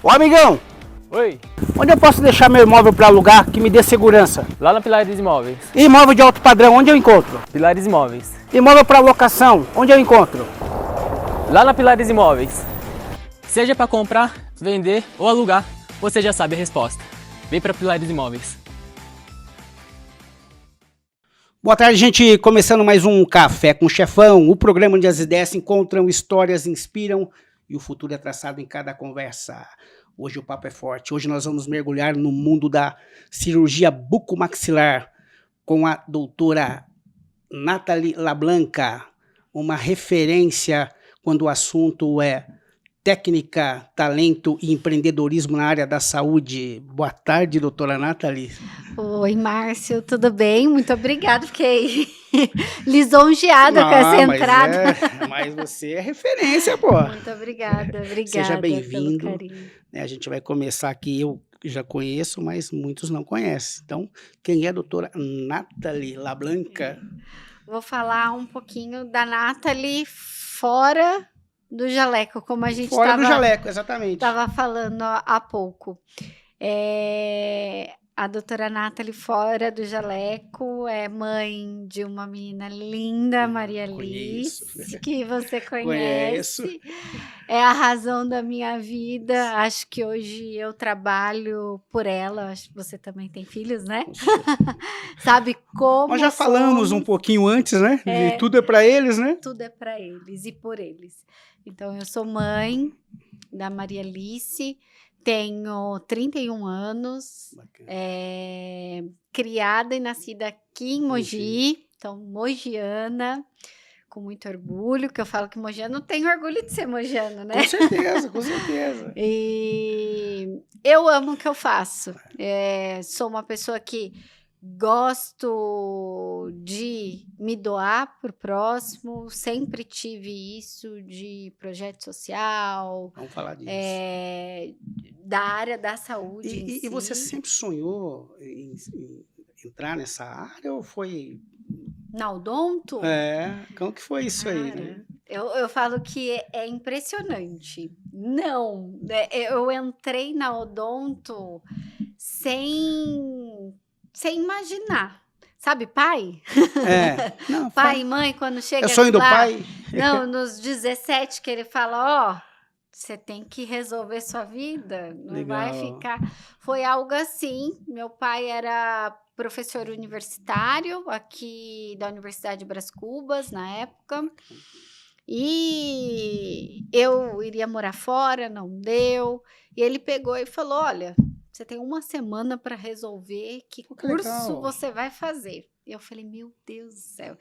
Ô amigão, Oi, onde eu posso deixar meu imóvel para alugar que me dê segurança? lá na Pilares Imóveis. Imóvel de alto padrão, onde eu encontro? Pilares Imóveis. Imóvel para locação, onde eu encontro? Lá na Pilares Imóveis. Seja para comprar, vender ou alugar, você já sabe a resposta. Vem para Pilares Imóveis. Boa tarde, gente. Começando mais um Café com o Chefão, o programa onde as ideias se encontram, histórias inspiram e o futuro é traçado em cada conversa. Hoje o papo é forte. Hoje nós vamos mergulhar no mundo da cirurgia bucomaxilar com a doutora Nathalie Lablanca, uma referência quando o assunto é técnica, talento e empreendedorismo na área da saúde. Boa tarde, doutora Nathalie. Oi, Márcio, tudo bem? Muito obrigada, fiquei lisonjeada com essa entrada. Mas você é referência, pô. Muito obrigada. Seja bem-vindo. Pelo carinho. A gente vai começar aqui, eu já conheço, mas muitos não conhecem. Então, quem é a doutora Nathalie Lablanca? Vou falar um pouquinho da Nathalie fora do jaleco, como a gente Fora do jaleco, exatamente. estava falando há pouco. A doutora Nathalie fora do jaleco é mãe de uma menina linda, Maria Alice, que você conhece. Conheço. É a razão da minha vida. Acho que hoje eu trabalho por ela. Acho que você também tem filhos, né? Sabe como? Nós já falamos um pouquinho antes, né? De tudo é para eles, né? Tudo é para eles e por eles. Então, eu sou mãe da Maria Alice. Tenho 31 anos, criada e nascida aqui em Mogi, então mogiana, com muito orgulho, que eu falo que mogiano não tem orgulho de ser mogiano, né? Com certeza, com certeza. E eu amo o que eu faço, sou uma pessoa que gosto de me doar para o próximo, sempre tive isso de projeto social. Vamos falar disso. Da área da saúde. E você sempre sonhou em entrar nessa área ou foi... Na odonto? Como que foi isso aí, né? Eu falo que é impressionante. Não, eu entrei na odonto sem imaginar. Sabe, pai? Não, pai e mãe, quando chega é sonho do lá, pai? Não, nos 17 que ele fala, você tem que resolver sua vida, não Legal. vai ficar... Foi algo assim, meu pai era professor universitário aqui da Universidade de Brás Cubas, na época, e eu iria morar fora, não deu, e ele pegou e falou, olha, você tem uma semana para resolver que curso legal. Você vai fazer. E eu falei, meu Deus do céu,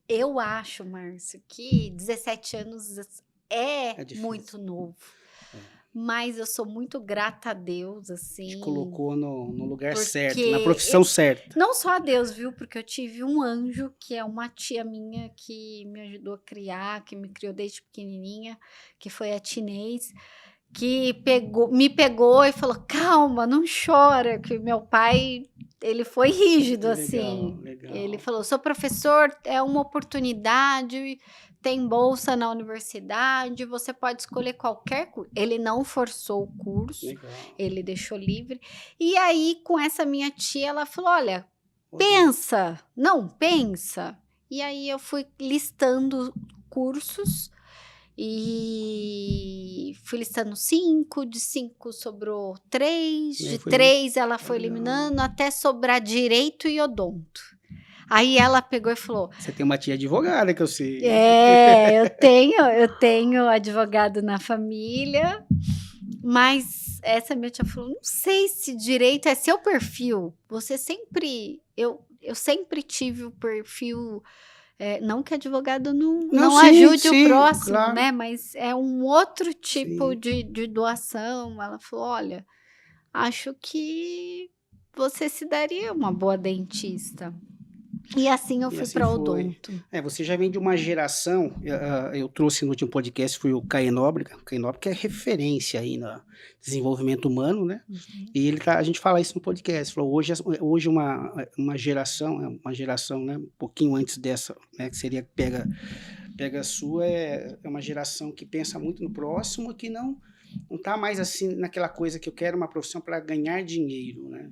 eu acho, Márcio, que 17 anos é muito novo. Mas eu sou muito grata a Deus, assim. Te colocou no lugar certo, na profissão certa. Não só a Deus, viu? Porque eu tive um anjo, que é uma tia minha que me ajudou a criar, que me criou desde pequenininha, que foi a Tinês, que me pegou e falou, calma, não chora, que meu pai... Ele foi rígido, assim. Legal. Ele falou, sou professor, é uma oportunidade, tem bolsa na universidade, você pode escolher qualquer curso. Ele não forçou o curso, Legal. Ele deixou livre. E aí, com essa minha tia, ela falou, olha, pensa. E aí, eu fui listando cursos, e fui listando 5, de 5 sobrou 3, de 3 ela foi eliminando até sobrar direito e odonto. Aí ela pegou e falou... Você tem uma tia advogada que eu sei. Eu tenho advogado na família, mas essa minha tia falou, não sei se direito é seu perfil. Você sempre... Eu sempre tive o perfil... não que advogado não ajude o próximo, claro, né? Mas é um outro tipo de doação. Ela falou, olha, acho que você se daria uma boa dentista. E assim eu fui para odonto. Você já vem de uma geração, eu trouxe no último podcast, foi o Caio Nobre, que é referência aí no desenvolvimento humano, né? Uhum. E a gente fala isso no podcast, falou, hoje uma geração, né, um pouquinho antes dessa, né, que seria pega a sua, é uma geração que pensa muito no próximo, que não não tá mais assim naquela coisa que eu quero uma profissão para ganhar dinheiro, né?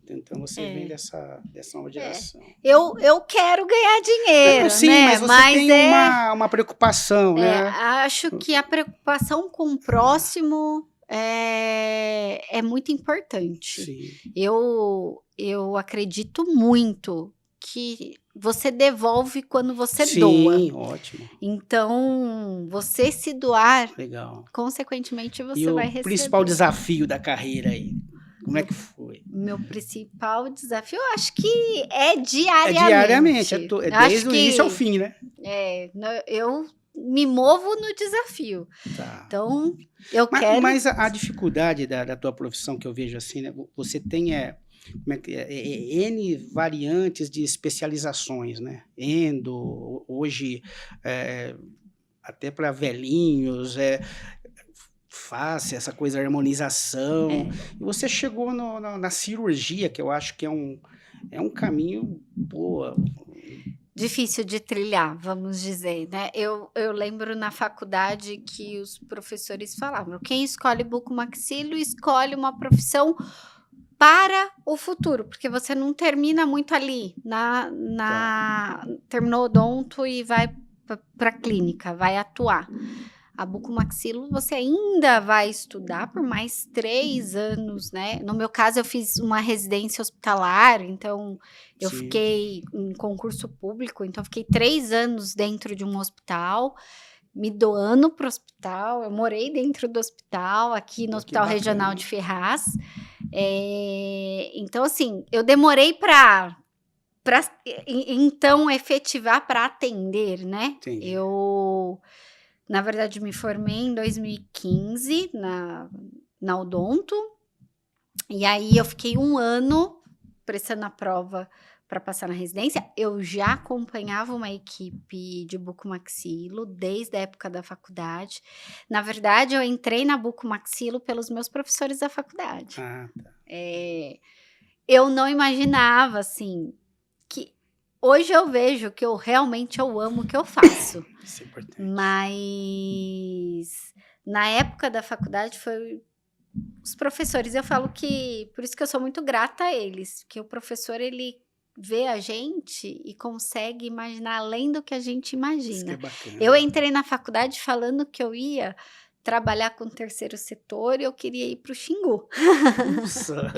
Então você vem dessa nova geração. Eu quero ganhar dinheiro, Não, sim, né? mas você tem uma preocupação, né? Acho que a preocupação com o próximo é muito importante. Sim. Eu acredito muito que você devolve quando você doa. Sim, ótimo. Então, você se doar, Legal. consequentemente você E vai o receber. principal desafio da carreira aí? Como é que foi? Meu principal desafio, eu acho que é diariamente. É diariamente, desde o início ao fim, né? Eu me movo no desafio. Tá. Então, eu quero... Mas a dificuldade da tua profissão, que eu vejo assim, né? Você tem N variantes de especializações, né? Endo, hoje, até para velhinhos, face, essa coisa, harmonização. E você chegou na cirurgia, que eu acho que é um caminho boa. Difícil de trilhar, vamos dizer, né? Eu lembro na faculdade que os professores falavam, quem escolhe bucomaxilo escolhe uma profissão para o futuro, porque você não termina muito ali, terminou odonto e vai para a clínica, vai atuar. A bucomaxilo você ainda vai estudar por mais 3 anos, né? No meu caso, eu fiz uma residência hospitalar, então eu fiquei em concurso público, então eu fiquei 3 anos dentro de um hospital, me doando para o hospital. Eu morei dentro do hospital, aqui no Hospital Regional de Ferraz. Então, assim, eu demorei para então efetivar para atender, né? Entendi. Eu, na verdade, me formei em 2015 na odonto, e aí eu fiquei 1 ano prestando a prova para passar na residência. Eu já acompanhava uma equipe de bucomaxilo desde a época da faculdade. Na verdade, eu entrei na bucomaxilo pelos meus professores da faculdade. Ah, tá. Eu não imaginava, assim, que... Hoje eu vejo que eu amo o que eu faço. Isso é importante. Mas na época da faculdade foi os professores. Eu falo que... Por isso que eu sou muito grata a eles. Que o professor, ele vê a gente e consegue imaginar além do que a gente imagina. Isso que é bacana. Eu entrei na faculdade falando que eu ia trabalhar com o terceiro setor e eu queria ir para o Xingu. Nossa.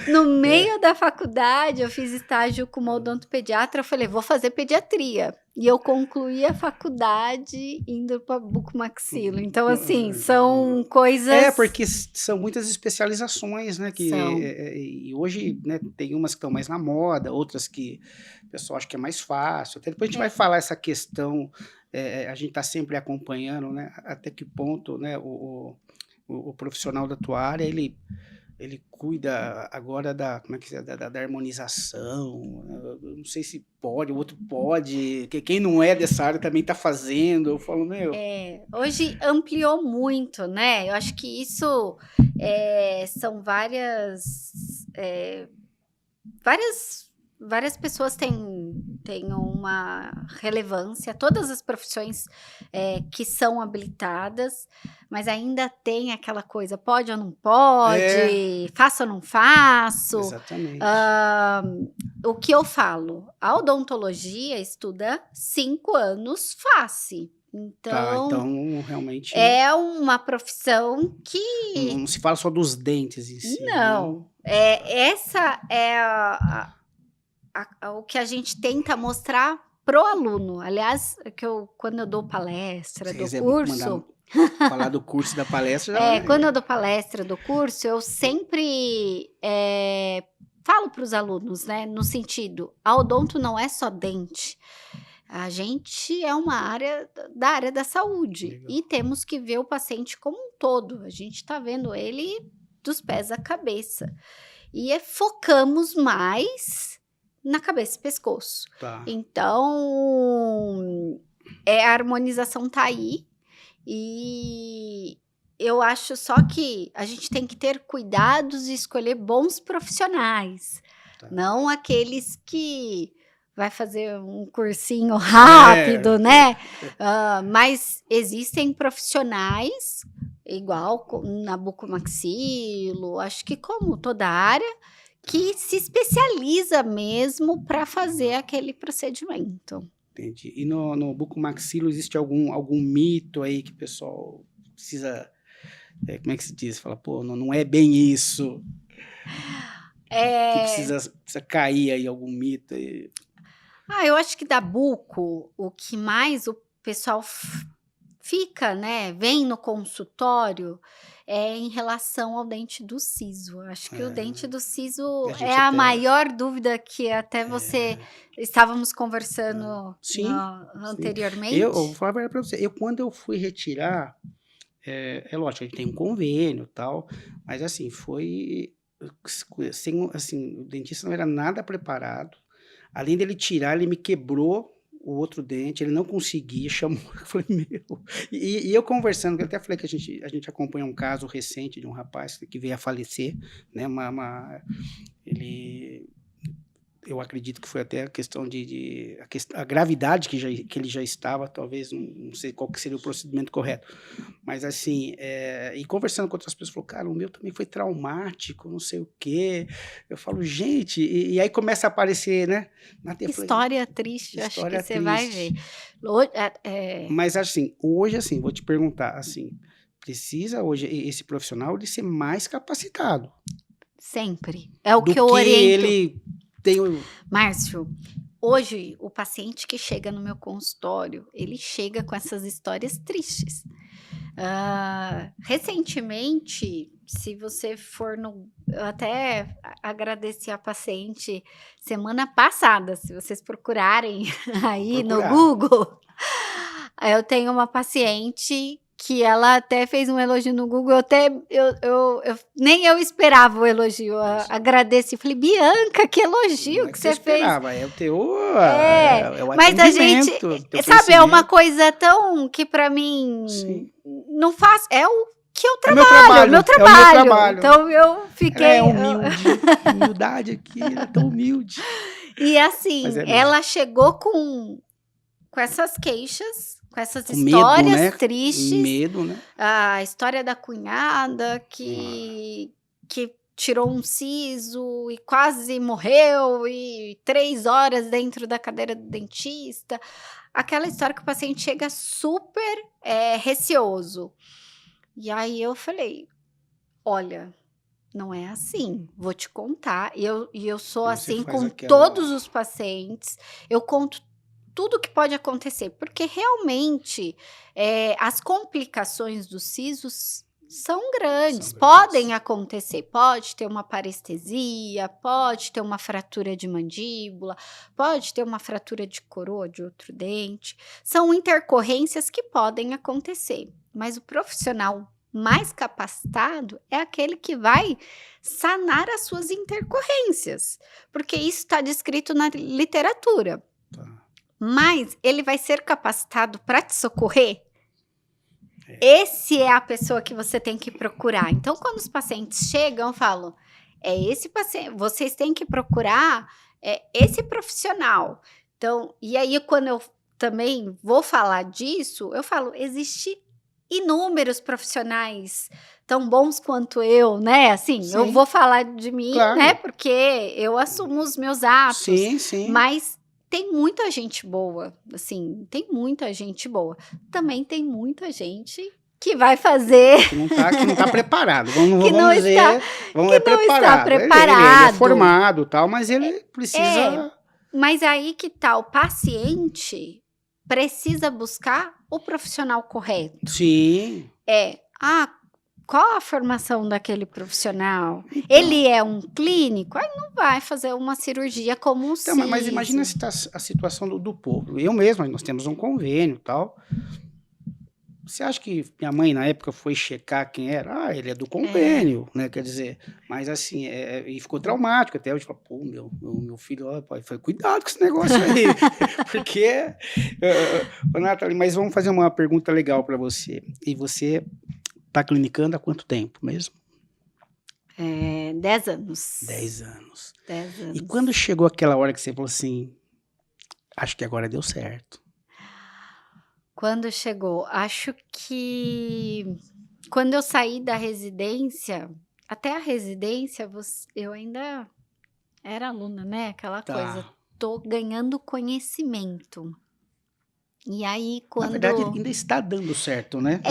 No meio da faculdade, eu fiz estágio com uma odontopediatra, eu falei, vou fazer pediatria. E eu concluí a faculdade indo para bucomaxilo. Então, assim, são coisas... Porque são muitas especializações, né? E hoje, né, tem umas que estão mais na moda, outras que o pessoal acha que é mais fácil. Até depois a gente vai falar essa questão, a gente está sempre acompanhando, né? Até que ponto, né, o profissional da tua área, ele cuida agora da harmonização. Eu não sei se pode, o outro pode, quem não é dessa área também está fazendo. Eu falo, meu... Hoje ampliou muito, né? Eu acho que isso são várias pessoas têm uma relevância, todas as profissões que são habilitadas, mas ainda tem aquela coisa, pode ou não pode, faço ou não faço. Exatamente. O que eu falo? A odontologia estuda 5 anos face. Então, realmente... É uma profissão que... Não se fala só dos dentes em si. Não. Essa é o que a gente tenta mostrar pro aluno. Aliás, quando eu dou palestra do curso... Falar do curso da palestra... Quando eu dou palestra do curso, eu sempre falo para os alunos, né? No sentido, a odonto não é só dente. A gente é uma área da saúde. Legal. E temos que ver o paciente como um todo. A gente está vendo ele dos pés à cabeça. E focamos mais na cabeça e pescoço. Tá. Então, a harmonização tá aí. E eu acho só que a gente tem que ter cuidados e escolher bons profissionais. Tá. Não aqueles que vai fazer um cursinho rápido, né? Mas existem profissionais igual na bucomaxilo, acho que como toda área que se especializa mesmo para fazer aquele procedimento. Entendi. E no bucomaxilo existe algum mito aí que o pessoal precisa, como é que se diz? Fala, pô, não é bem isso. Que precisa cair aí algum mito aí. Eu acho que da buco, o que mais o pessoal fica, né, vem no consultório é em relação ao dente do siso. Acho que o dente do siso A gente é a até- maior dúvida que até você estávamos conversando Sim, anteriormente. Eu vou falar a verdade pra você. Quando eu fui retirar, é lógico, a gente tem um convênio e tal, mas assim, foi sem, assim, o dentista não era nada preparado. Além dele tirar, ele me quebrou o outro dente, ele não conseguia, chamou, eu falei, meu. E eu conversando, eu até falei que a gente acompanha um caso recente de um rapaz que veio a falecer, né? Eu acredito que foi até a questão a gravidade que ele já estava, talvez, não sei qual que seria o procedimento correto, mas assim, e conversando com outras pessoas, falou, cara, o meu também foi traumático, não sei o quê. Eu falo, gente, e aí começa a aparecer, né? História triste, acho que História você vai ver. triste. Mas assim, hoje, assim, vou te perguntar, assim, precisa hoje esse profissional de ser mais capacitado Sempre. É o do que eu que oriento. ele tem Márcio, hoje o paciente que chega no meu consultório, ele chega com essas histórias tristes. Recentemente, se você for eu até agradeci a paciente semana passada, se vocês procurarem aí no Google, eu tenho uma paciente que ela até fez um elogio no Google, nem eu esperava o elogio, agradeci, falei, Bianca, que elogio que você fez. É o teu, mas a gente, sabe, é uma coisa tão que para mim não faz, é o que eu trabalho, meu trabalho. Então eu fiquei... humildade aqui, ela é tão humilde. E assim, ela chegou com essas queixas, com essas histórias medo, né? tristes. Medo, né? A história da cunhada que tirou um siso e quase morreu, e 3 horas dentro da cadeira do dentista. Aquela história que o paciente chega super receoso. E aí eu falei, olha, não é assim, vou te contar. E eu sou assim com todos os pacientes, eu conto tudo que pode acontecer, porque realmente as complicações dos sisos são grandes, podem acontecer, pode ter uma parestesia, pode ter uma fratura de mandíbula, pode ter uma fratura de coroa de outro dente, são intercorrências que podem acontecer, mas o profissional mais capacitado é aquele que vai sanar as suas intercorrências, porque isso está descrito na literatura. Mas ele vai ser capacitado para te socorrer? Esse é a pessoa que você tem que procurar. Então, quando os pacientes chegam, eu falo, esse paciente, vocês têm que procurar esse profissional. Então, e aí quando eu também vou falar disso, eu falo, existe inúmeros profissionais tão bons quanto eu, né? Assim, eu vou falar de mim, né? Porque eu assumo os meus atos. Sim. Mas tem muita gente boa, assim, tem muita gente boa. Também tem muita gente que vai fazer... Que não tá preparado. Vamos está preparado. Ele é formado e tal, mas ele precisa... Mas aí que tá, o paciente precisa buscar o profissional correto. Sim. Qual a formação daquele profissional? Então, ele é um clínico? Aí não vai fazer uma cirurgia como um siso. Mas imagina a situação do povo. Eu mesmo, nós temos um convênio e tal. Você acha que minha mãe, na época, foi checar quem era? Ele é do convênio, né? Quer dizer, mas assim, e ficou traumático. Até hoje, pô, meu filho, pai, foi cuidado com esse negócio aí. Porque, Nathalie, mas vamos fazer uma pergunta legal para você. E você está clinicando há quanto tempo mesmo? 10 anos. 10 anos. 10 anos. E quando chegou aquela hora que você falou assim, acho que agora deu certo? Quando chegou, acho que quando eu saí da residência, até a residência, eu ainda era aluna, né? Aquela coisa, tô ganhando conhecimento. E aí, quando... Na verdade, ainda está dando certo, né?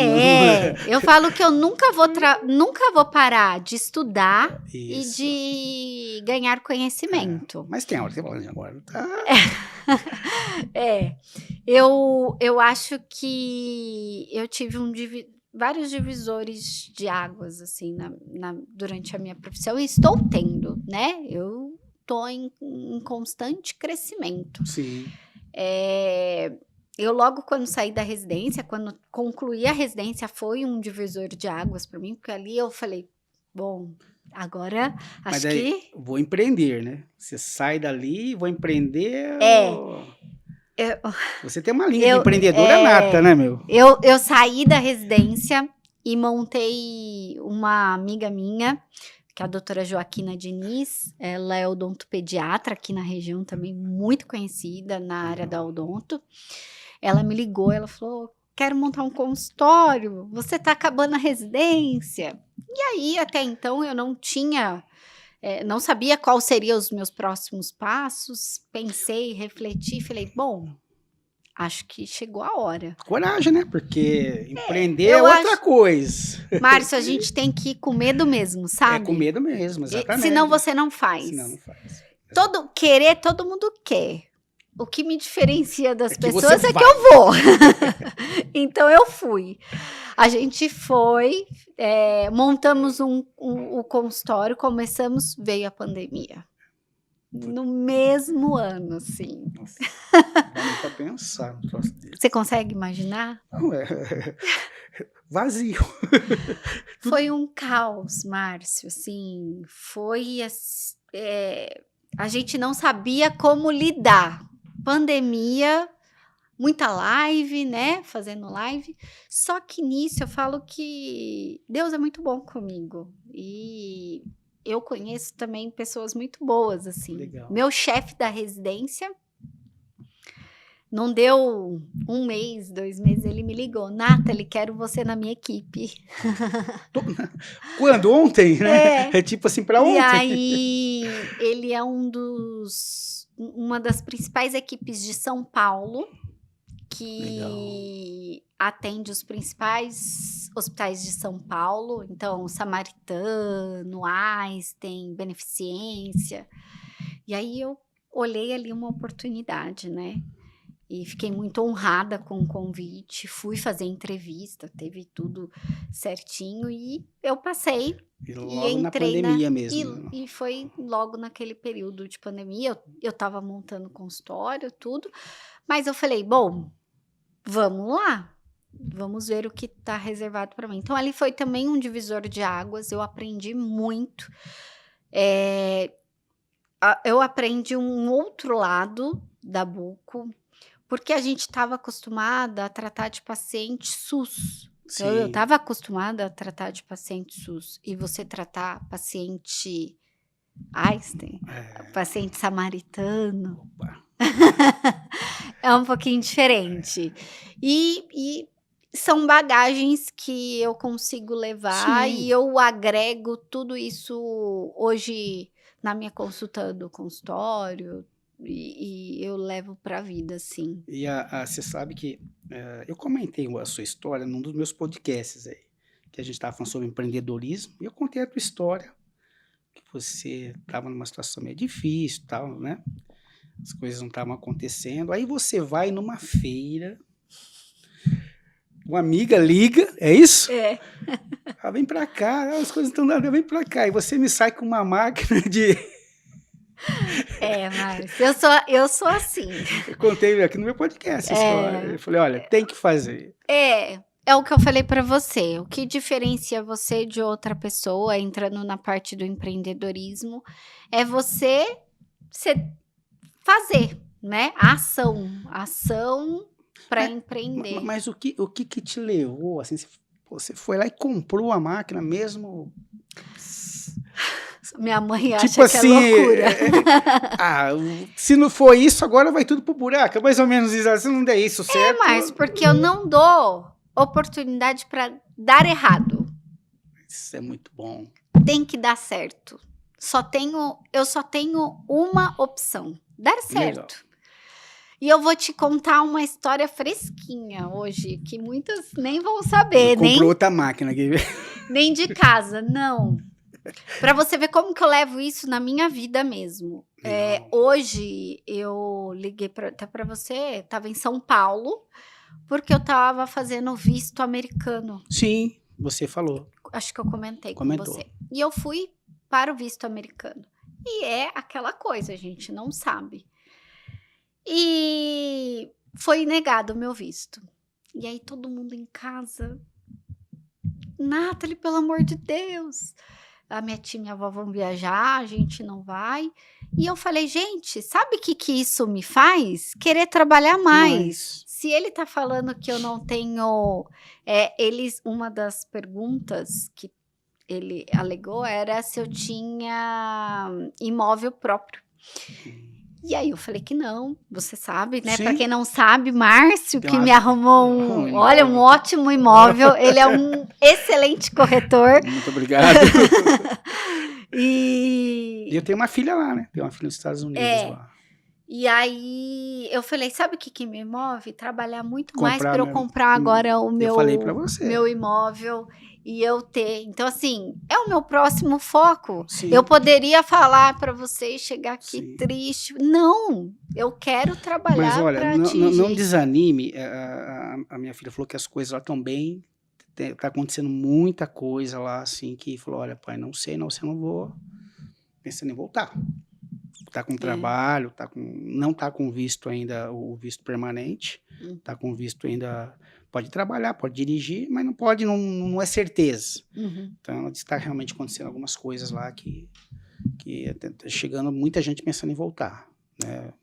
eu falo que eu nunca vou parar de estudar Isso. e de ganhar conhecimento. Mas tem a hora que você fala, agora tá... Eu acho que eu tive vários divisores de águas, assim, durante a minha profissão, e estou tendo, né? Eu estou em constante crescimento. Sim. Eu logo quando saí da residência, quando concluí a residência, foi um divisor de águas para mim, porque ali eu falei, bom, agora acho que... vou empreender, né? Você sai dali, vou empreender... Você tem uma linha de empreendedora nata, né, meu? Eu saí da residência e montei uma amiga minha, que é a doutora Joaquina Diniz. Ela é odontopediatra aqui na região também, muito conhecida na área da odonto. Ela me ligou, ela falou, quero montar um consultório, você tá acabando a residência. E aí, até então, eu não tinha... não sabia qual seriam os meus próximos passos. Pensei, refleti, falei, bom, acho que chegou a hora. Coragem, né? Porque empreender é outra coisa. Márcio, a gente tem que ir com medo mesmo, sabe? É com medo mesmo, exatamente. Senão você não faz. Senão não faz. Querer, todo mundo quer. O que me diferencia das pessoas que que eu vou. Então eu fui. A gente foi, montamos o consultório, começamos, veio a pandemia. No mesmo ano, assim. Nossa, não dá pra pensar no troço desse. Você consegue imaginar? Não, vazio. Foi um caos, Márcio, assim, a gente não sabia como lidar. Pandemia, muita live, né? Fazendo live. Só que nisso eu falo que Deus é muito bom comigo. E eu conheço também pessoas muito boas, assim. Legal. Meu chefe da residência, não deu 1 mês, 2 meses, ele me ligou. Nathalie, quero você na minha equipe. Quando? Ontem, né? É tipo assim, pra ontem. E aí, ele é uma das principais equipes de São Paulo, que atende os principais hospitais de São Paulo. Então, Samaritano, Einstein, Beneficência. E aí, eu olhei ali uma oportunidade, né? E fiquei muito honrada com o convite. Fui fazer entrevista, teve tudo certinho. E eu passei. E logo na pandemia mesmo. E foi logo naquele período de pandemia. Eu estava montando consultório, tudo. Mas eu falei, bom, vamos lá. Vamos ver o que está reservado para mim. Então, ali foi também um divisor de águas. Eu aprendi muito. Eu aprendi um outro lado da Buco, porque a gente estava acostumada a tratar de paciente SUS. Então, eu estava acostumada a tratar de paciente SUS. E você tratar paciente Einstein, paciente samaritano, é um pouquinho diferente. E são bagagens que eu consigo levar. Sim. E eu agrego tudo isso hoje na minha consulta do consultório. E eu levo para a vida, sim. E você sabe que eu comentei a sua história num dos meus podcasts aí, que a gente estava falando sobre empreendedorismo, e eu contei a tua história, que você estava numa situação meio difícil e tal, né? As coisas não estavam acontecendo. Aí você vai numa feira, uma amiga liga, é isso? Ela vem para cá, as coisas estão dando, vem para cá. E você me sai com uma máquina de... Mas eu sou assim. Eu contei aqui no meu podcast essa história. Eu falei, olha, tem que fazer. É o que eu falei para você. O que diferencia você de outra pessoa, entrando na parte do empreendedorismo, é você fazer, né? Ação para empreender. Mas o que te levou, assim, você foi lá e comprou a máquina mesmo... Minha mãe acha tipo que assim, é loucura. Se não for isso, agora vai tudo pro buraco. É mais ou menos isso. Se não der isso certo... Mas porque eu não dou oportunidade para dar errado. Isso é muito bom. Tem que dar certo. Eu só tenho uma opção: dar certo. Legal. E eu vou te contar uma história fresquinha hoje, que muitas nem vão saber, Comprou outra máquina aqui. nem de casa, não. Para você ver como que eu levo isso na minha vida mesmo. Hoje eu liguei até para você, estava em São Paulo, porque eu estava fazendo visto americano. Sim, você falou. Acho que eu comentei Comentou. com você. E eu fui para o visto americano. E é aquela coisa, a gente não sabe. E foi negado o meu visto. E aí todo mundo em casa, Nathalie, pelo amor de Deus, a minha tia e minha avó vão viajar, a gente não vai. E eu falei, gente, sabe o que isso me faz? Querer trabalhar mais. Se ele tá falando que eu não tenho... uma das perguntas que ele alegou era se eu tinha imóvel próprio. E aí eu falei que não, você sabe, né? Para quem não sabe, Márcio, que me arrumou um ótimo imóvel, ele é um excelente corretor. Muito obrigado. E eu tenho uma filha lá, né? Tenho uma filha nos Estados Unidos lá. E aí eu falei, sabe o que me move? Trabalhar muito mais para eu comprar agora o meu, meu imóvel e eu ter. Então, assim, é o meu próximo foco. Sim. Eu poderia falar para vocês, chegar aqui triste. Não, eu quero trabalhar para atingir. Não desanime. A minha filha falou que as coisas lá estão bem. Tá acontecendo muita coisa lá, assim, que falou, olha, pai, não sei, não vou pensando em voltar. Tá com trabalho, não tá com visto ainda, o visto permanente, tá com visto ainda, pode trabalhar, pode dirigir, mas não pode, não é certeza. Então, ela está realmente acontecendo algumas coisas lá que tá chegando muita gente pensando em voltar, né?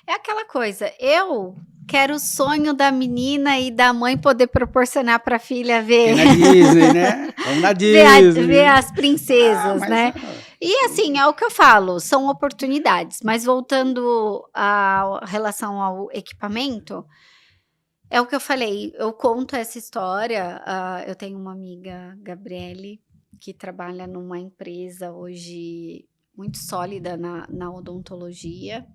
É aquela coisa, eu quero o sonho da menina e da mãe poder proporcionar para a filha ver. Na Disney, né? Vamos na Disney. Ver as princesas, né? E assim, é o que eu falo, são oportunidades. Mas voltando à relação ao equipamento, é o que eu falei, eu conto essa história. Eu tenho uma amiga, Gabriele, que trabalha numa empresa hoje muito sólida na odontologia.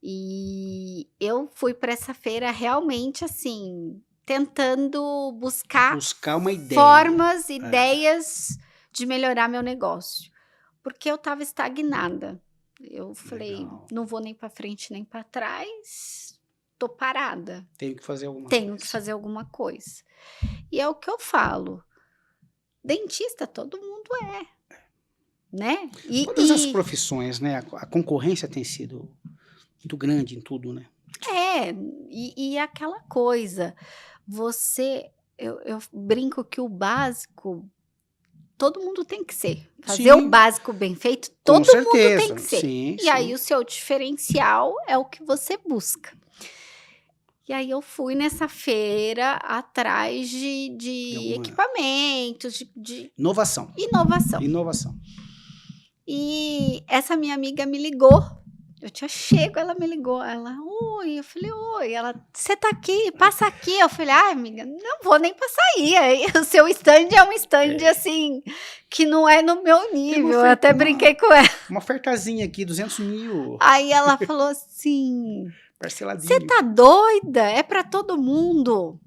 E eu fui para essa feira realmente assim, tentando buscar uma ideia. Formas, ideias de melhorar meu negócio. Porque eu estava estagnada. Eu falei, não vou nem para frente nem para trás, tô parada. Tenho que fazer alguma coisa. E é o que eu falo. Dentista todo mundo né? Todas as profissões, né? A concorrência tem sido muito grande em tudo, né? E aquela coisa, eu brinco que o básico, todo mundo tem que ser. Fazer o básico bem feito, todo mundo tem que ser. E aí o seu diferencial é o que você busca. E aí eu fui nessa feira atrás de equipamentos, de inovação. E essa minha amiga me ligou. Eu tinha chego, ela me ligou. Ela, oi. Eu falei, oi. Ela, você tá aqui? Passa aqui. Eu falei, amiga, não vou nem passar aí. O seu stand é um stand, assim, que não é no meu nível. Eu até brinquei com ela. Uma ofertazinha aqui, 200 mil. Aí ela falou assim, parceladinho. Você tá doida? É para todo mundo,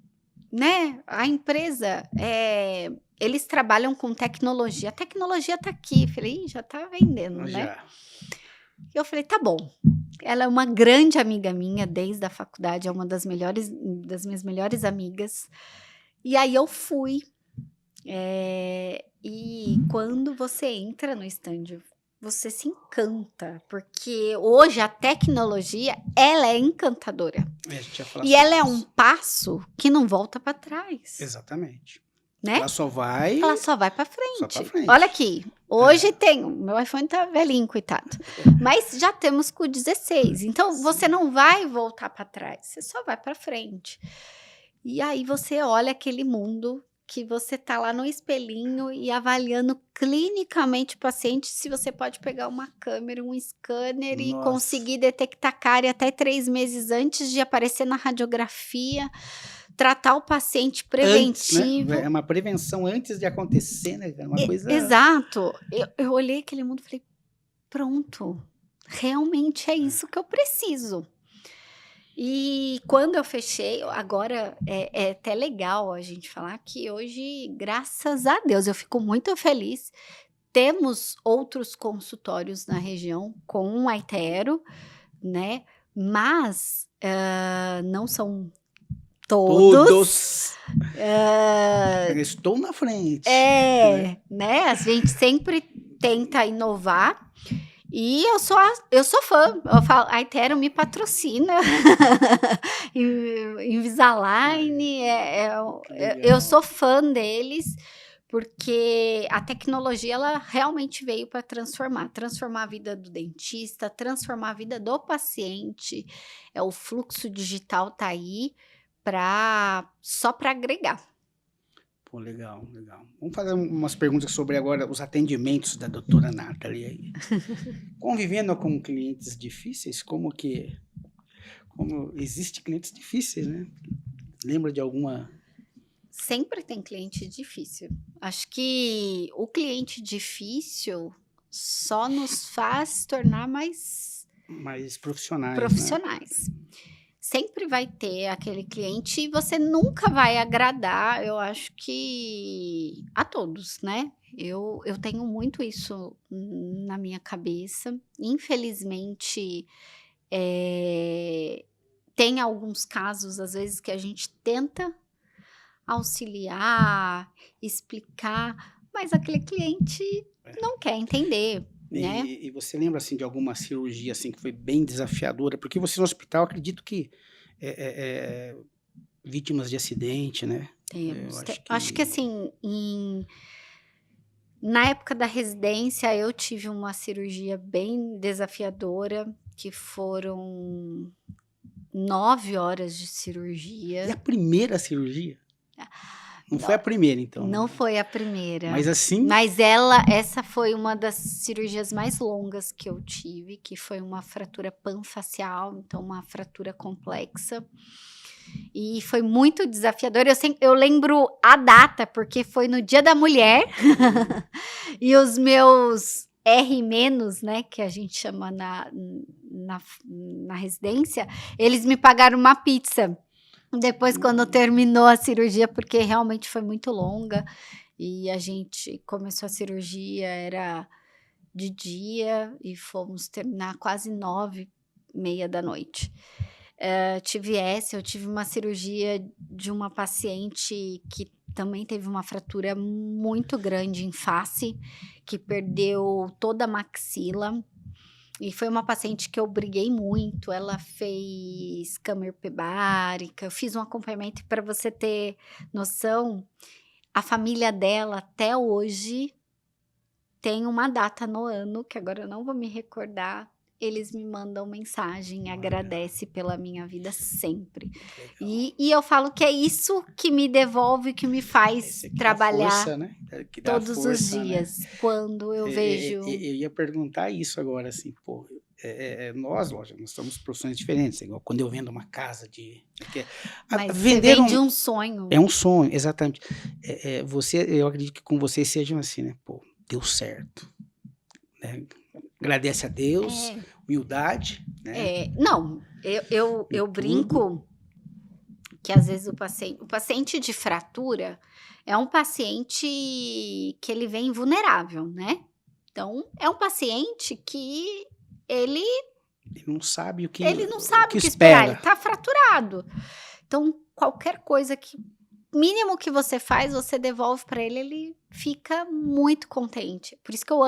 né? A empresa, eles trabalham com tecnologia. A tecnologia tá aqui. Falei, já tá vendendo, né? Eu falei, tá bom. Ela é uma grande amiga minha desde a faculdade, é uma das minhas melhores amigas. E aí eu fui. E quando você entra no stand, você se encanta, porque hoje a tecnologia, ela é encantadora. E ela é um passo que não volta para trás. Exatamente. Né? Ela só vai para frente. Olha aqui, hoje meu iPhone tá velhinho, coitado. Mas já temos com o 16. Então, você não vai voltar para trás, você só vai para frente. E aí você olha aquele mundo que você tá lá no espelhinho e avaliando clinicamente o paciente, se você pode pegar uma câmera, um scanner e conseguir detectar cárie até 3 meses antes de aparecer na radiografia. tratar o paciente Antes, preventivo. né? É uma prevenção antes de acontecer, né? É uma coisa... Exato. Eu olhei aquele mundo e falei, pronto, realmente é isso que eu preciso. E quando eu fechei, agora é até legal a gente falar que hoje, graças a Deus, eu fico muito feliz. Temos outros consultórios na região com a Itero, né? Mas não são todos. Eu estou na frente. Né? A gente sempre tenta inovar. E eu sou fã. Eu falo, a Itero me patrocina. Invisalign, eu sou fã deles, porque a tecnologia ela realmente veio para transformar a vida do dentista, transformar a vida do paciente. O fluxo digital tá aí só para agregar. Pô, legal, legal. Vamos fazer umas perguntas sobre agora os atendimentos da doutora Nathalie aí. Convivendo com clientes difíceis, como existe clientes difíceis, né? Lembra de alguma? Sempre tem cliente difícil. Acho que o cliente difícil só nos faz tornar mais profissionais. Né? Sempre vai ter aquele cliente e você nunca vai agradar, eu acho que a todos, né? Eu tenho muito isso na minha cabeça. Infelizmente, tem alguns casos, às vezes, que a gente tenta auxiliar, explicar, mas aquele cliente não quer entender. Né? E você lembra assim de alguma cirurgia assim que foi bem desafiadora? Porque você no hospital, acredito que vítimas de acidente, né? Acho que assim, na época da residência eu tive uma cirurgia bem desafiadora, que foram 9 horas de cirurgia. E a primeira cirurgia? Não foi a primeira, então. Não foi a primeira. Mas assim... Mas essa foi uma das cirurgias mais longas que eu tive, que foi uma fratura panfacial, então uma fratura complexa. E foi muito desafiador. Eu lembro a data, porque foi no Dia da Mulher. E os meus R-, né, que a gente chama na residência, eles me pagaram uma pizza. Depois, quando terminou a cirurgia, porque realmente foi muito longa, e a gente começou a cirurgia, era de dia, e fomos terminar quase 9:30 da noite. Eu tive uma cirurgia de uma paciente que também teve uma fratura muito grande em face, que perdeu toda a maxila. E foi uma paciente que eu briguei muito, ela fez câmara hiperbárica, eu fiz um acompanhamento, para você ter noção, a família dela até hoje tem uma data no ano, que agora eu não vou me recordar, eles me mandam mensagem, agradece pela minha vida sempre. E eu falo que é isso que me devolve, que me faz trabalhar força, né? Que dá todos força, os dias, né? Quando eu vejo... Eu ia perguntar isso agora, assim, pô, nós somos profissões diferentes, igual quando eu vendo uma casa de... Mas você vende um sonho. É um sonho, exatamente. Eu acredito que com vocês sejam assim, né? Pô, deu certo, né? Agradece a Deus, humildade, né? Não, eu brinco que às vezes o paciente de fratura é um paciente que ele vem vulnerável, né? Então, é um paciente que ele não sabe o que esperar, ele tá fraturado. Então, qualquer coisa mínimo que você faz, você devolve para ele, ele fica muito contente. Por isso que eu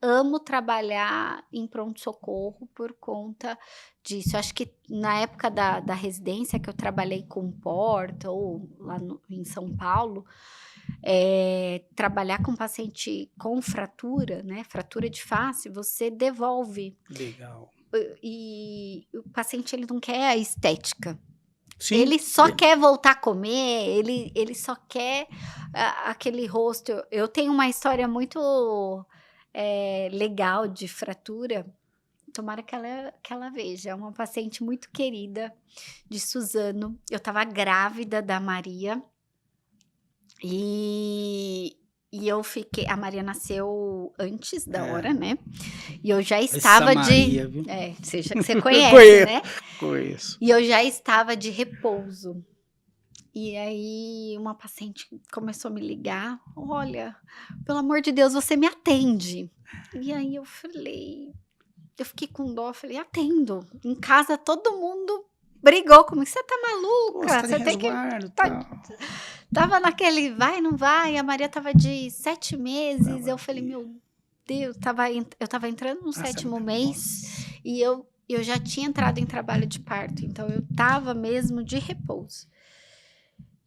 amo trabalhar em pronto-socorro por conta disso. Eu acho que na época da residência que eu trabalhei com porta, ou lá em São Paulo, trabalhar com paciente com fratura, né? Fratura de face, você devolve. Legal. E o paciente, ele não quer a estética. Sim. Ele só quer voltar a comer, ele só quer aquele rosto. Eu tenho uma história muito legal de fratura, tomara que ela veja. É uma paciente muito querida de Suzano. Eu estava grávida da Maria e eu fiquei. A Maria nasceu antes da hora, né? E eu já estava Maria, viu? Você conhece, né? Conheço. E eu já estava de repouso. E aí, uma paciente começou a me ligar. Olha, pelo amor de Deus, você me atende. E aí eu fiquei com dó. Falei, atendo. Em casa, todo mundo brigou comigo. Você tá maluca? Você tem que... Tava naquele vai, não vai. A Maria tava de 7 meses. Eu falei, meu Deus. Eu tava entrando no 7º mês. E eu já tinha entrado em trabalho de parto. Então, eu tava mesmo de repouso.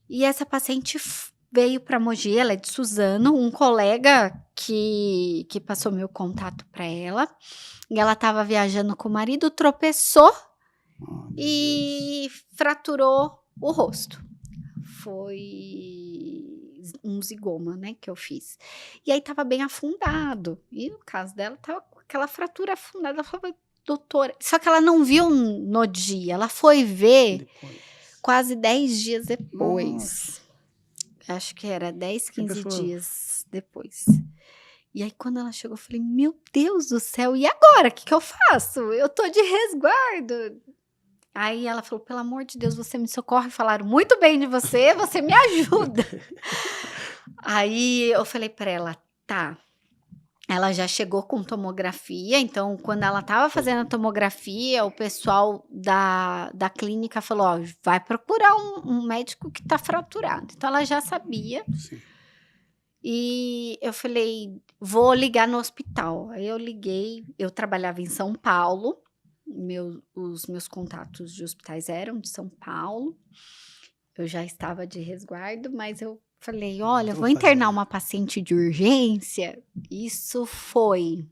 E essa paciente veio para Mogi, ela é de Suzano, um colega que passou meu contato para ela. E ela estava viajando com o marido, tropeçou e fraturou o rosto. Foi um zigoma, né, que eu fiz. E aí estava bem afundado. E no caso dela, estava com aquela fratura afundada. Ela falou, doutora... Só que ela não viu no dia, ela foi ver... Quase 10 dias depois. Nossa. Acho que era 10, 15 dias depois. E aí, quando ela chegou, eu falei, meu Deus do céu, e agora? O que eu faço? Eu tô de resguardo. Aí ela falou, pelo amor de Deus, você me socorre. Falaram muito bem de você, você me ajuda. Aí eu falei pra ela, tá. Ela já chegou com tomografia, então quando ela estava fazendo a tomografia, o pessoal da clínica falou, ó, vai procurar um médico que está fraturado. Então ela já sabia. Sim. E eu falei, vou ligar no hospital. Aí eu liguei, eu trabalhava em São Paulo, os meus contatos de hospitais eram de São Paulo. Eu já estava de resguardo, mas eu falei, olha, vou internar uma paciente de urgência. Isso foi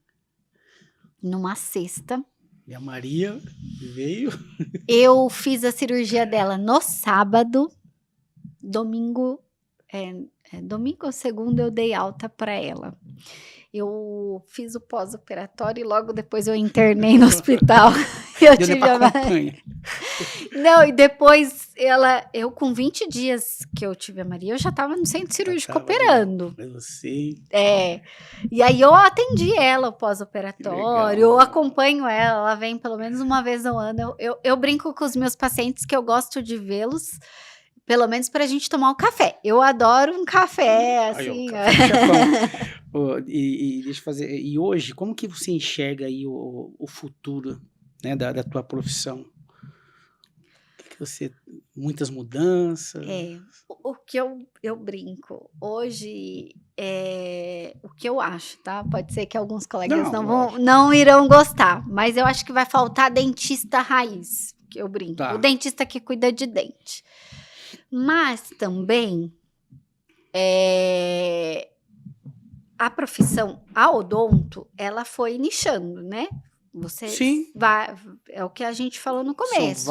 numa sexta. E a Maria veio? Eu fiz a cirurgia dela no sábado. Domingo ou segunda eu dei alta para ela. Eu fiz o pós-operatório e logo depois eu internei no hospital. Eu tive a Maria. Não, e depois eu com 20 dias que eu tive a Maria, eu já estava no centro cirúrgico operando. Eu sei. E aí eu atendi ela o pós-operatório, eu acompanho ela vem pelo menos uma vez ao ano. Eu brinco com os meus pacientes que eu gosto de vê-los. Pelo menos pra gente tomar um café. Eu adoro um café, assim. E deixa eu fazer. E hoje, como que você enxerga aí o futuro, né, da tua profissão? Muitas mudanças? O que eu brinco. Hoje, o que eu acho, tá? Pode ser que alguns colegas não irão gostar. Mas eu acho que vai faltar dentista raiz, que eu brinco. Tá. O dentista que cuida de dente. Mas também a profissão, a odonto, ela foi nichando, né? Sim. É o que a gente falou no começo.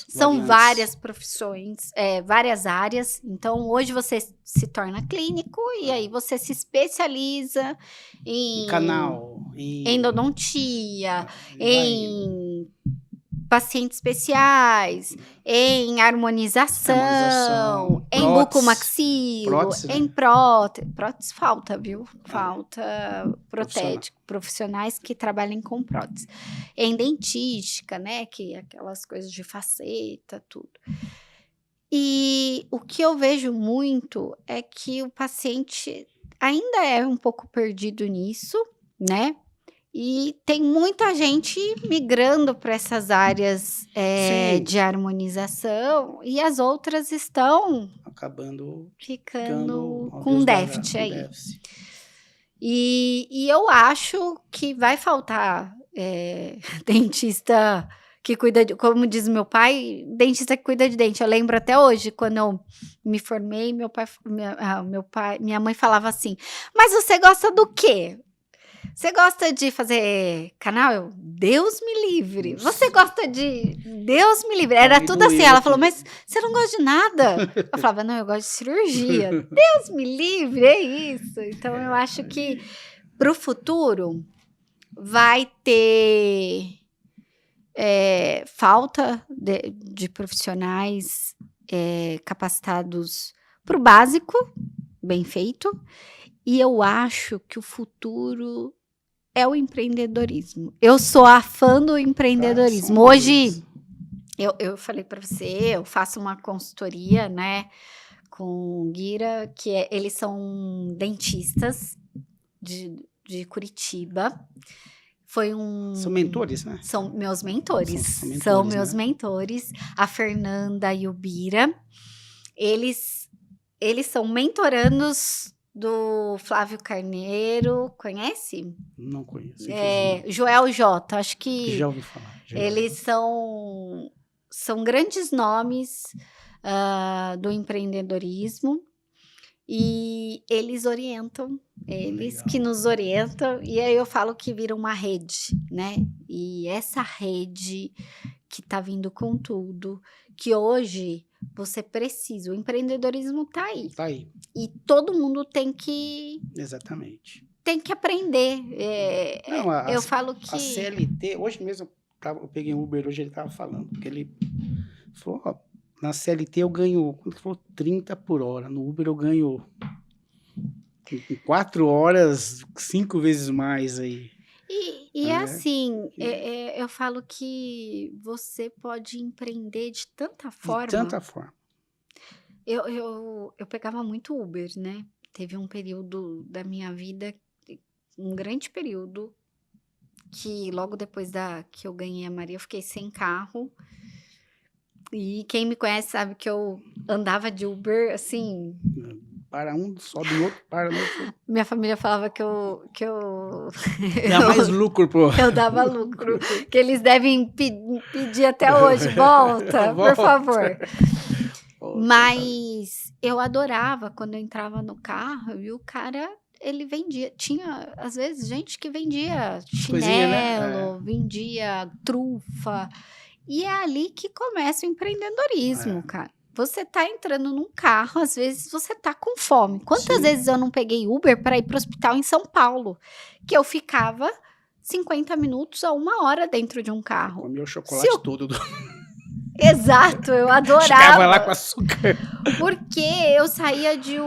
São várias profissões, várias áreas. Então, hoje você se torna clínico e aí você se especializa em endodontia, em pacientes especiais, em harmonização, em bucomaxilo, em prótese. Prótese falta, viu? Falta protético, profissionais que trabalhem com prótese. Em dentística, né? Que aquelas coisas de faceta, tudo. E o que eu vejo muito é que o paciente ainda é um pouco perdido nisso, né? E tem muita gente migrando para essas áreas de harmonização e as outras estão ficando com déficit aí. E eu acho que vai faltar dentista que cuida de, como diz meu pai, dentista que cuida de dente. Eu lembro até hoje, quando eu me formei, minha mãe falava assim, mas você gosta do quê? Você gosta de fazer canal? Deus me livre. Você gosta de... Deus me livre. Era tudo assim. Ela falou, mas você não gosta de nada? Eu falava, não, eu gosto de cirurgia. Deus me livre, é isso. Então, eu acho que pro futuro, vai ter falta de profissionais capacitados para o básico, bem feito, e eu acho que o futuro é o empreendedorismo. Eu sou a fã do empreendedorismo. Hoje, eu falei para você, eu faço uma consultoria, né, com Guira, que eles são dentistas de Curitiba. São mentores, né? São meus mentores. São meus mentores. A Fernanda e o Bira. Eles são mentorandos do Flávio Carneiro. Conhece? Não conheço. Joel J. Acho que já ouvi falar. Eles são grandes nomes do empreendedorismo. E eles orientam, Legal. que nos orientam, e aí eu falo que vira uma rede, né? E essa rede que tá vindo com tudo, que hoje você precisa, o empreendedorismo tá aí. Tá aí. E todo mundo tem que... Exatamente. Tem que aprender. Eu falo que... A CLT, hoje mesmo eu peguei um Uber, hoje ele tava falando, porque ele falou, ó, na CLT eu ganho, ele falou 30 por hora. No Uber eu ganho em 4 horas, 5 vezes mais aí. E assim, eu falo que você pode empreender de tanta forma. De tanta forma. Eu pegava muito Uber, né? Teve um período da minha vida, um grande período, que logo depois que eu ganhei a Maria, eu fiquei sem carro. E quem me conhece sabe que eu andava de Uber, assim... Para um, sobe no outro, para no outro. Minha família falava que eu Dá mais lucro, pô. Eu dava lucro. Que eles devem pedir até hoje. Volta, por favor. Mas eu adorava quando eu entrava no carro e o cara... Ele vendia, tinha às vezes gente que vendia chinelo, né? Vendia trufa... E é ali que começa o empreendedorismo, cara. Você tá entrando num carro, às vezes você tá com fome. Quantas vezes eu não peguei Uber para ir pro hospital em São Paulo? Que eu ficava 50 minutos a 1 hora dentro de um carro. Comia o chocolate todo. Exato, eu adorava. Chegava lá com açúcar. Porque eu saía de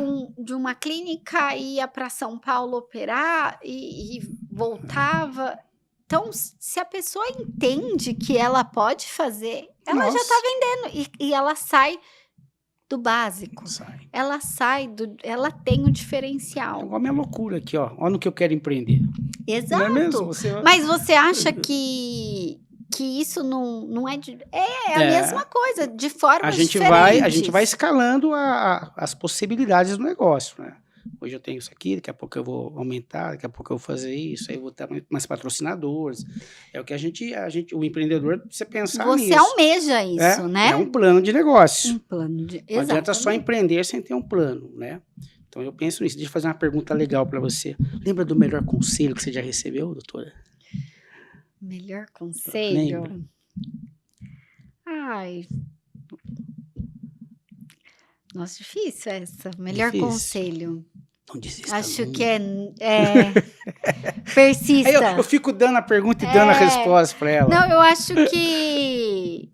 uma clínica, ia para São Paulo operar e voltava... Então, se a pessoa entende que ela pode fazer, ela já está vendendo. E ela sai do básico. Ela ela tem o diferencial. Igual a minha loucura aqui, ó. Olha no que eu quero empreender. Exato. Não é mesmo? Mas você acha que isso não é... a mesma coisa, de forma diferente. A gente vai escalando as possibilidades do negócio, né? Hoje eu tenho isso aqui, daqui a pouco eu vou aumentar, daqui a pouco eu vou fazer isso, aí eu vou ter mais patrocinadores. É o que o empreendedor precisa pensar nisso. Você almeja isso, né? É um plano de negócio. Um plano de... Não adianta só empreender sem ter um plano, né? Então eu penso nisso. Deixa eu fazer uma pergunta legal para você. Lembra do melhor conselho que você já recebeu, doutora? Melhor conselho? Lembra? Ai... Nossa, difícil essa. Melhor conselho. Não desista. Acho que persista. Aí eu fico dando a pergunta e dando a resposta para ela. Não, eu acho que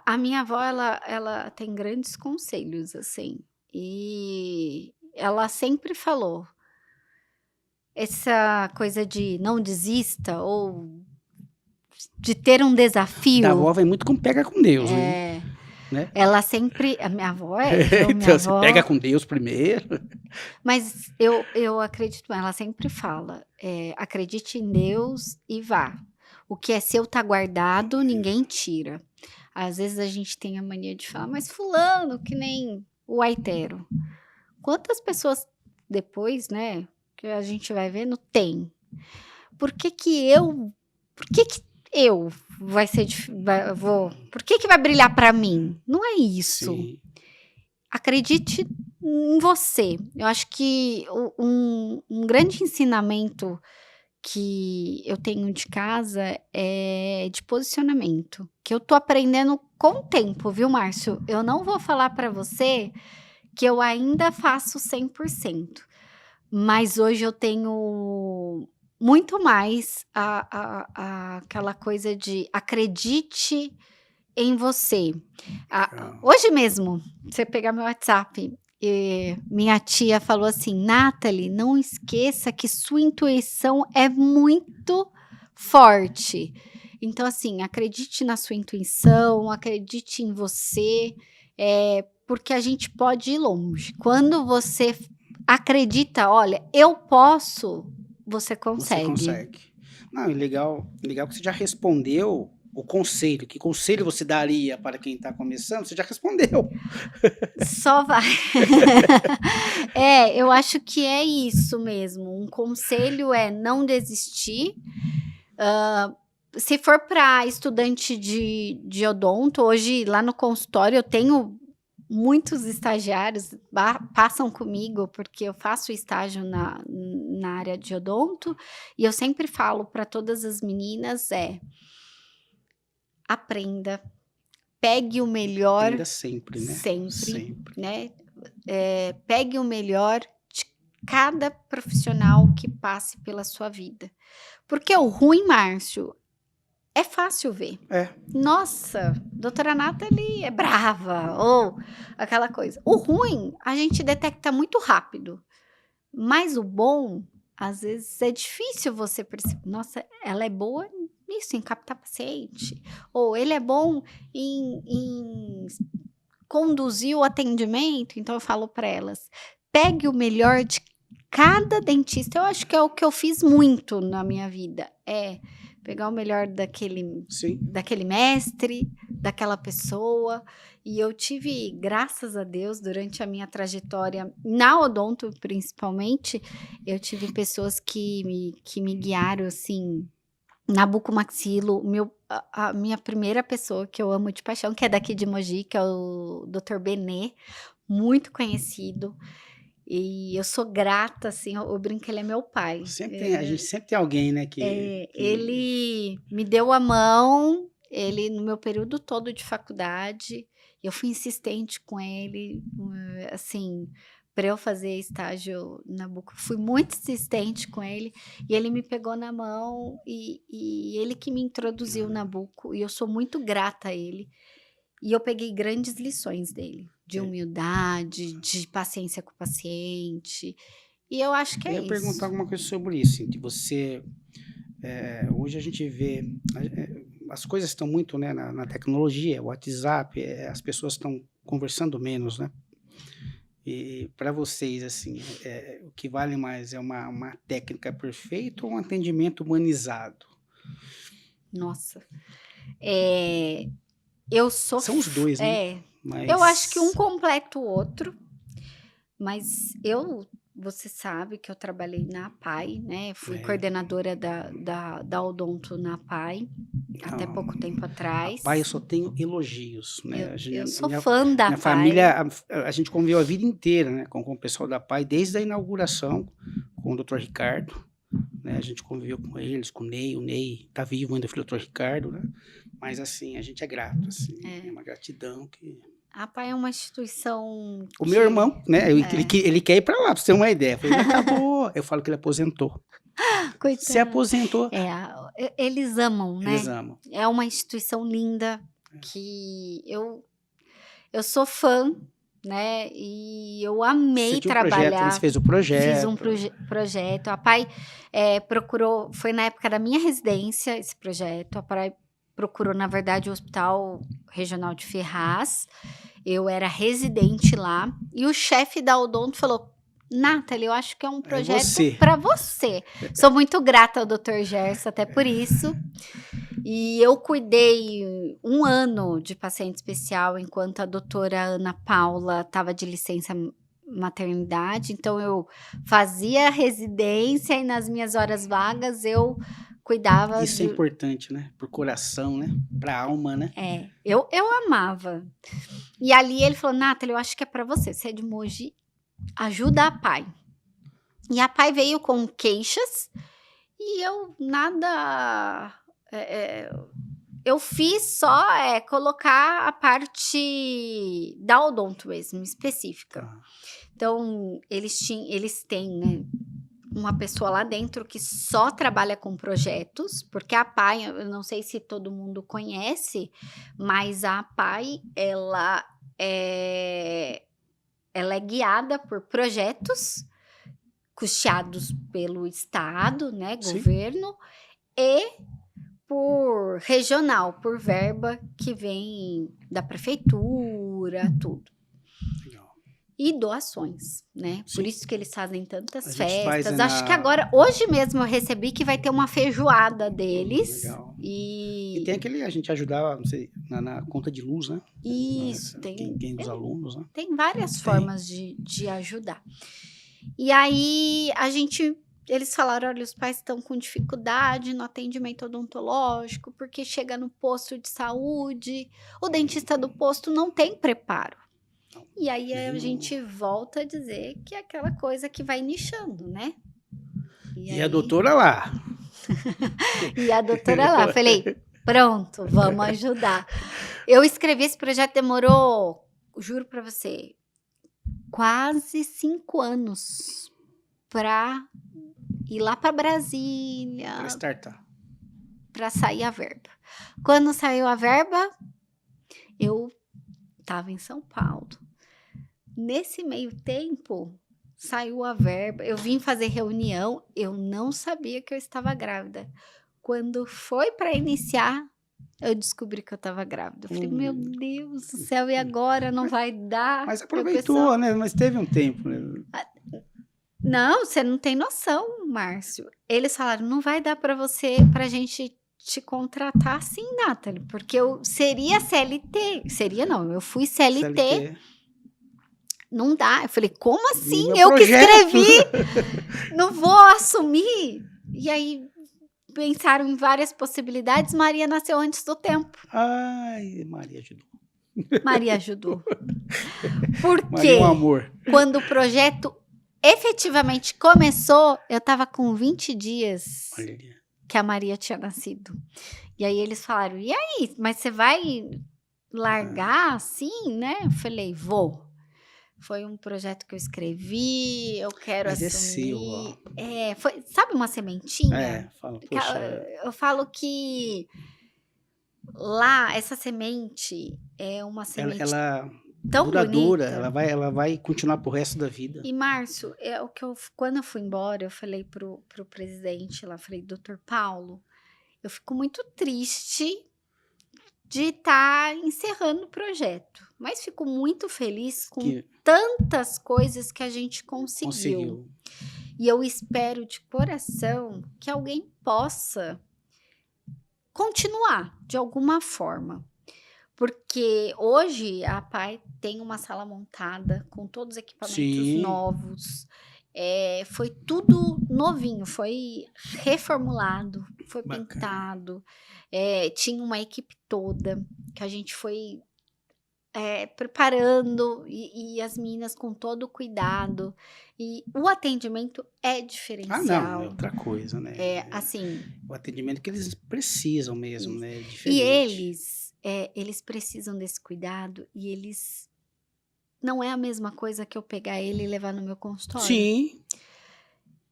a minha avó, ela tem grandes conselhos, assim. E ela sempre falou essa coisa de não desista ou de ter um desafio. A avó vai muito com pega com Deus, né? Ela sempre... A minha avó então, você pega com Deus primeiro. Mas eu acredito, ela sempre fala, acredite em Deus e vá. O que é seu tá guardado, ninguém tira. Às vezes a gente tem a mania de falar, mas fulano, que nem o Aitero. Quantas pessoas depois, né, que a gente vai vendo, tem. Por que eu vai ser por que vai brilhar para mim? Não é isso. Sim. Acredite em você. Eu acho que um grande ensinamento que eu tenho de casa é de posicionamento, que eu tô aprendendo com o tempo, viu, Márcio? Eu não vou falar para você que eu ainda faço 100%, mas hoje eu tenho muito mais aquela coisa de acredite em você. Hoje mesmo, você pegar meu WhatsApp, minha tia falou assim, Nathalie, não esqueça que sua intuição é muito forte. Então, assim, acredite na sua intuição, acredite em você, porque a gente pode ir longe. Quando você acredita, olha, eu posso, você consegue. Você consegue. Não, e legal que você já respondeu o conselho. Que conselho você daria para quem está começando? Você já respondeu. Só vai. Eu acho que é isso mesmo. Um conselho é não desistir. Se for para estudante de odonto, hoje lá no consultório eu tenho muitos estagiários, passam comigo porque eu faço estágio na área de odonto e eu sempre falo para todas as meninas aprenda, pegue o melhor. Aprenda sempre, né? Sempre. Né? Pegue o melhor de cada profissional que passe pela sua vida. Porque o ruim, Márcio, é fácil ver. Nossa, doutora Nathalie é brava, ou aquela coisa. O ruim, a gente detecta muito rápido. Mas o bom, às vezes, é difícil você perceber. Nossa, ela é boa nisso, em captar paciente. Ou ele é bom em conduzir o atendimento. Então, eu falo para elas, pegue o melhor de cada dentista. Eu acho que é o que eu fiz muito na minha vida. Pegar o melhor daquele mestre, daquela pessoa. E eu tive, graças a Deus, durante a minha trajetória, na odonto principalmente, eu tive pessoas que me guiaram, assim, na bucomaxilo. A minha primeira pessoa que eu amo de paixão, que é daqui de Mogi, que é o Dr. Benê, muito conhecido. E eu sou grata, assim, eu brinco que ele é meu pai. A gente sempre tem alguém, né? Ele me deu a mão, no meu período todo de faculdade, eu fui insistente com ele, assim, para eu fazer estágio na Buco. Fui muito insistente com ele, e ele me pegou na mão, e ele que me introduziu na Buco, e eu sou muito grata a ele. E eu peguei grandes lições dele, de humildade, de paciência com o paciente. E eu acho que é isso. Eu ia perguntar alguma coisa sobre isso, de você... hoje a gente vê... as coisas estão muito, né, na tecnologia, o WhatsApp, as pessoas estão conversando menos, né? E para vocês, assim, o que vale mais é uma técnica perfeita ou um atendimento humanizado? Nossa, eu sou... São os dois, né? Mas... Eu acho que um completa o outro, mas você sabe que eu trabalhei na APAI, né? Fui coordenadora da odonto na APAI, até pouco tempo atrás. APAI eu só tenho elogios, né? Eu sou fã da APAI. Minha família, a gente conviveu a vida inteira, né? Com o pessoal da APAI, desde a inauguração com o Dr. Ricardo, né? A gente conviveu com eles, com o Ney tá vivo ainda, o filho do Dr. Ricardo, né? Mas assim, a gente é grato, assim, é uma gratidão que... A APAI é uma instituição... O meu irmão, né, ele quer ir pra lá, pra você ter uma ideia. Eu falei, acabou. Eu falo que ele aposentou. Coitado. Se aposentou. Eles amam, né? Eles amam. É uma instituição linda, que eu sou fã, né? E eu amei trabalhar. Você fez o projeto. Fiz um projeto. A APAI procurou, foi na época da minha residência esse projeto. A APAI procurou, na verdade, o Hospital Regional de Ferraz. Eu era residente lá. E o chefe da odonto falou, Nathalie, eu acho que é um projeto para você. Sou muito grata ao Dr. Gerson, até por isso. E eu cuidei 1 ano de paciente especial, enquanto a doutora Ana Paula estava de licença maternidade. Então, eu fazia residência e nas minhas horas vagas eu cuidava. Isso é importante, né? Pro coração, né? Pra alma, né? Eu amava. E ali ele falou, Nathalie, eu acho que é pra você. Você é de Mogi, ajuda a APAI. E a APAI veio com queixas e eu nada... eu fiz só colocar a parte da odonto mesmo, específica. Então, eles têm, né? uma pessoa lá dentro que só trabalha com projetos, porque a APAI, eu não sei se todo mundo conhece, mas a APAI, ela é guiada por projetos custeados pelo Estado, né, Sim. governo, e por regional, por verba que vem da prefeitura, tudo. Legal. E doações, né? Sim. Por isso que eles fazem A tantas gente festas. faz Acho que agora, hoje mesmo eu recebi que vai ter uma feijoada deles. Legal. E E tem aquele, a gente ajudava, não sei, na conta de luz, né? isso, Quem dos alunos, né? tem várias formas de ajudar. E aí, eles falaram, olha, os pais estão com dificuldade no atendimento odontológico, porque chega no posto de saúde, o dentista do posto não tem preparo. E aí a gente volta a dizer que é aquela coisa que vai nichando, né? E a doutora lá. E a doutora lá. Falei, pronto, vamos ajudar. Eu escrevi esse projeto, demorou, juro pra você, quase 5 anos pra ir lá pra Brasília, Para startar. pra sair a verba. Quando saiu a verba, eu tava em São Paulo. Nesse meio tempo, saiu a verba, eu vim fazer reunião, eu não sabia que eu estava grávida. Quando foi para iniciar, eu descobri que eu estava grávida. Eu falei, meu Deus do céu, e agora? Não vai dar? Mas Meu aproveitou, pessoal- né? Mas teve um tempo, né? Não, você não tem noção, Márcio. Eles falaram, não vai dar para você, pra gente te contratar assim, Nathalie, porque eu seria CLT. Seria não, eu fui CLT. Não dá. Eu falei, como assim? Meu Eu projeto. que escrevi, não vou assumir. E aí pensaram em várias possibilidades. Maria nasceu antes do tempo. Ai, Maria ajudou. Maria ajudou. Porque Maria é um amor. quando o projeto efetivamente começou, eu estava com 20 dias Olha ali. que a Maria tinha nascido. E aí eles falaram, e aí, mas você vai largar assim, né? Eu falei, vou. Foi um projeto que eu escrevi, eu quero Mas é assumir. seu, ó. Foi, sabe uma sementinha? É, fala, poxa. Eu falo que lá, essa semente é uma semente Ela tão duradoura, bonita. ela vai continuar pro resto da vida. E, Márcio, quando eu fui embora, eu falei pro presidente lá, falei, doutor Paulo, eu fico muito triste de estar encerrando o projeto, mas fico muito feliz com Que tantas coisas que a gente conseguiu. conseguiu. E eu espero de coração que alguém possa continuar de alguma forma. Porque hoje a APAI tem uma sala montada com todos os equipamentos Sim. novos. Foi tudo novinho, foi reformulado, foi Bacana. pintado. Tinha uma equipe toda que a gente foi preparando e as meninas com todo o cuidado. E o atendimento é Ah, diferencial. não, é outra coisa, né? Assim, O atendimento que eles precisam mesmo, né? e Diferente. eles precisam desse cuidado e eles... Não é a mesma coisa que eu pegar ele e levar no meu consultório. Sim,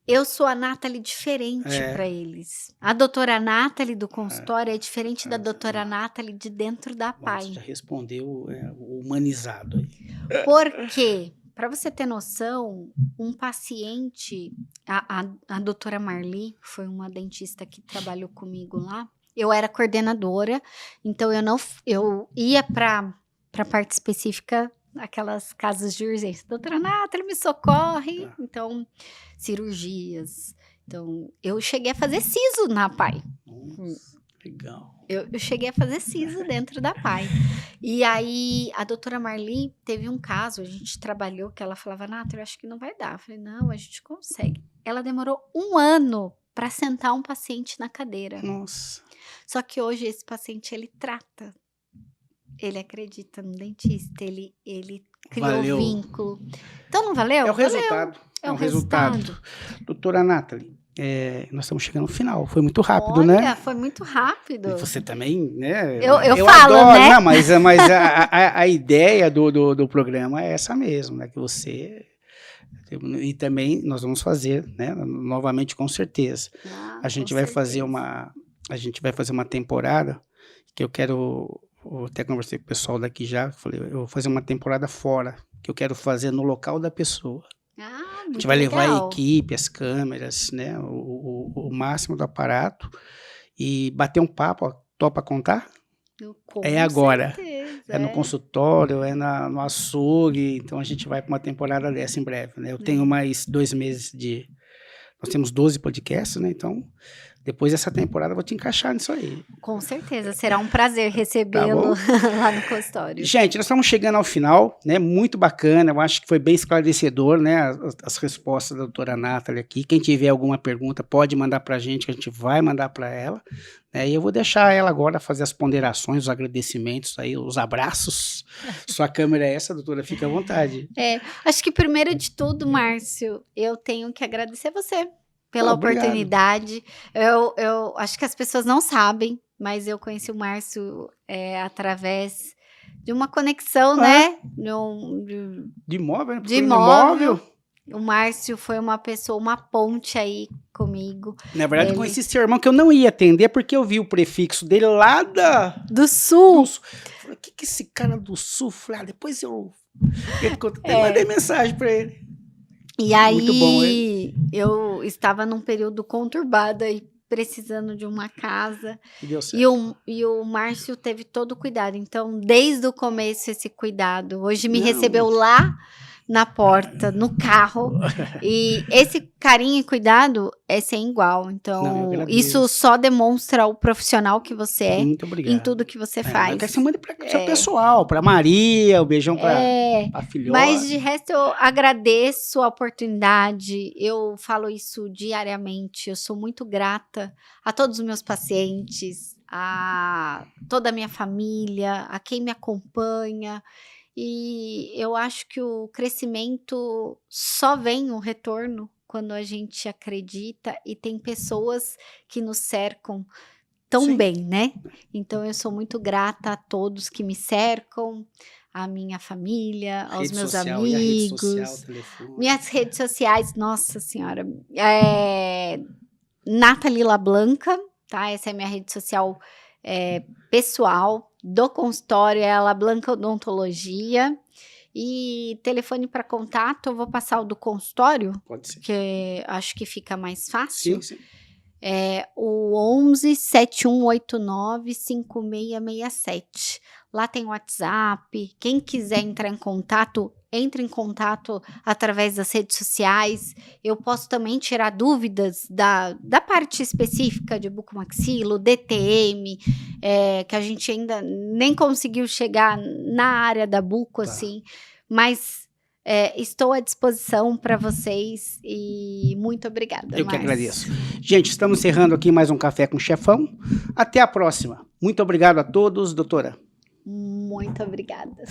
Eu sou a Nathalie diferente para eles. A doutora Nathalie do consultório é diferente da doutora Nathalie de dentro da bom, PAI. você já respondeu o humanizado aí. Porque, para você ter noção, um paciente, a doutora Marli, foi uma dentista que trabalhou comigo lá, eu era coordenadora, então eu ia para a parte específica, aquelas casas de urgência. Doutora Nathalie, me socorre. Então, cirurgias. Então, eu cheguei a fazer siso na PAI. Nossa, legal. Eu cheguei a fazer siso dentro da PAI. E aí, a doutora Marli teve um caso, a gente trabalhou, que ela falava, Nathalie, eu acho que não vai dar. Eu falei, não, a gente consegue. Ela demorou 1 ano para sentar um paciente na cadeira. Nossa. Só que hoje esse paciente, ele trata. Ele acredita no dentista, ele criou Valeu. vínculo. Então, não valeu? É o resultado. É o resultado. Doutora Nathalie, nós estamos chegando no final. Foi muito rápido, Olha, né? foi muito rápido. E você também, né? Eu falo, adoro, né? Não, mas a ideia do programa é essa mesmo, né? Que você E também nós vamos fazer, né, novamente, com certeza. A gente vai fazer uma temporada que eu quero, eu até conversei com o pessoal daqui já, falei, eu vou fazer uma temporada fora, que eu quero fazer no local da pessoa. A gente vai levar a equipe, as câmeras, né, o máximo do aparato e bater um papo. Ó, topa contar? É agora. É no consultório, é no açougue, então a gente vai para uma temporada dessa em breve, né? Eu tenho mais 2 meses de... Nós temos 12 podcasts, né? Então, depois dessa temporada eu vou te encaixar nisso aí. Com certeza, será um prazer recebê-lo lá no consultório. Gente, nós estamos chegando ao final, né? Muito bacana, eu acho que foi bem esclarecedor, né? As respostas da doutora Nathalie aqui. Quem tiver alguma pergunta pode mandar para a gente, que a gente vai mandar para ela. Né? E eu vou deixar ela agora fazer as ponderações, os agradecimentos, aí, os abraços. Sua câmera é essa, doutora, fica à vontade. Acho que primeiro de tudo, Márcio, eu tenho que agradecer você pela oportunidade. Eu acho que as pessoas não sabem, mas eu conheci o Márcio através de uma conexão, né? De imóvel, né? De imóvel. O Márcio foi uma pessoa, uma ponte aí comigo. Na verdade, eu conheci seu irmão, que eu não ia atender, porque eu vi o prefixo dele lá do Sul. Falei, o que esse cara do Sul? Falei, depois eu mandei mensagem para ele. E aí, muito bom, eu estava num período conturbado aí, precisando de uma casa. E deu certo. E o Márcio teve todo o cuidado. Então, desde o começo, esse cuidado. Hoje me recebeu lá na porta, no carro. E esse carinho e cuidado é sem igual. Então, isso só demonstra o profissional que você é. Muito obrigado. Em tudo que você faz. Eu quero que você mande para o seu pessoal, para Maria, um beijão para a filhota. Mas de resto, eu agradeço a oportunidade. Eu falo isso diariamente. Eu sou muito grata a todos os meus pacientes, a toda a minha família, a quem me acompanha. E eu acho que o crescimento só vem um retorno quando a gente acredita e tem pessoas que nos cercam tão bem, né? Então eu sou muito grata a todos que me cercam, a minha família, aos meus amigos, minhas redes sociais, nossa senhora, Nathalie LaBlanca, tá? Essa é a minha rede social pessoal. Do consultório é a LaBlanca Odontologia. E telefone para contato, eu vou passar o do consultório, pode ser, que acho que fica mais fácil. Sim. É o 11 7189 5667. Lá tem o WhatsApp. Quem quiser entrar em contato, entre em contato através das redes sociais. Eu posso também tirar dúvidas da parte específica de bucomaxilo, DTM, que a gente ainda nem conseguiu chegar na área da buco, assim, mas estou à disposição para vocês e muito obrigada. Eu que agradeço. Gente, estamos encerrando aqui mais um Café com o Chefão. Até a próxima. Muito obrigado a todos, doutora. Muito obrigada.